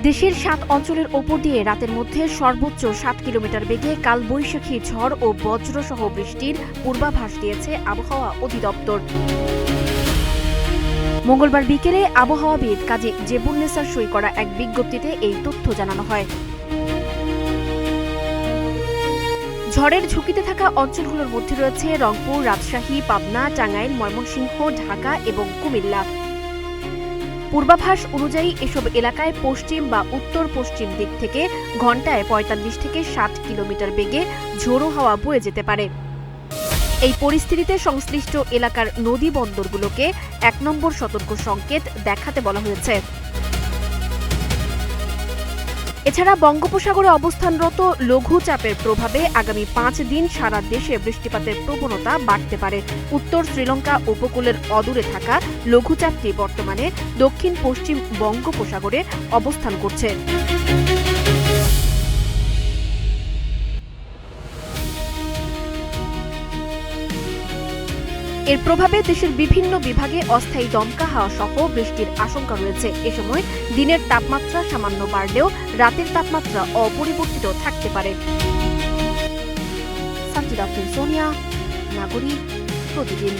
দেশের ৭ অঞ্চলের ওপর দিয়ে রাতের মধ্যে সর্বোচ্চ ৭ কিলোমিটার বেগে কালবৈশাখী ঝড় ও বজ্রসহ বৃষ্টির পূর্বাভাস দিয়েছে আবহাওয়া অধিদপ্তর। মঙ্গলবার বিকেলে আবহাওয়াবিদ কাজী জেবুন্নেসার সই করা এক বিজ্ঞপ্তিতে এই তথ্য জানানো হয়। ঝড়ের ঝুঁকিতে থাকা অঞ্চলগুলোর মধ্যে রয়েছে রংপুর, রাজশাহী, পাবনা, টাঙ্গাইল, ময়মনসিংহ, ঢাকা এবং কুমিল্লা। পূর্বাভাস অনুযায়ী এসব এলাকায় পশ্চিম বা উত্তর পশ্চিম দিক থেকে ঘণ্টায় ৪৫ থেকে ৬০ কিলোমিটার বেগে ঝোড়ো হাওয়া বয়ে যেতে পারে। এই পরিস্থিতিতে সংশ্লিষ্ট এলাকার নদী বন্দরগুলোকে ১ নম্বর সতর্ক সংকেত দেখাতে বলা হয়েছে। এছাড়া বঙ্গোপসাগরে অবস্থানরত লঘুচাপের প্রভাবে আগামী ৫ দিন সারা দেশে বৃষ্টিপাতের প্রবণতা বাড়তে পারে। উত্তর শ্রীলঙ্কা উপকূলের অদূরে থাকা লঘুচাপটি বর্তমানে দক্ষিণ পশ্চিম বঙ্গোপসাগরে অবস্থান করছে। এর প্রভাবে দেশের বিভিন্ন বিভাগে অস্থায়ী দমকা হাওয়া সহ বৃষ্টির আশঙ্কা রয়েছে। এ সময় দিনের তাপমাত্রা সামান্য বাড়লেও রাতের তাপমাত্রা অপরিবর্তিত থাকতে পারে। সাজ্জিদা আফরিন, সোনিয়া, নাগরিক, প্রতিদিন।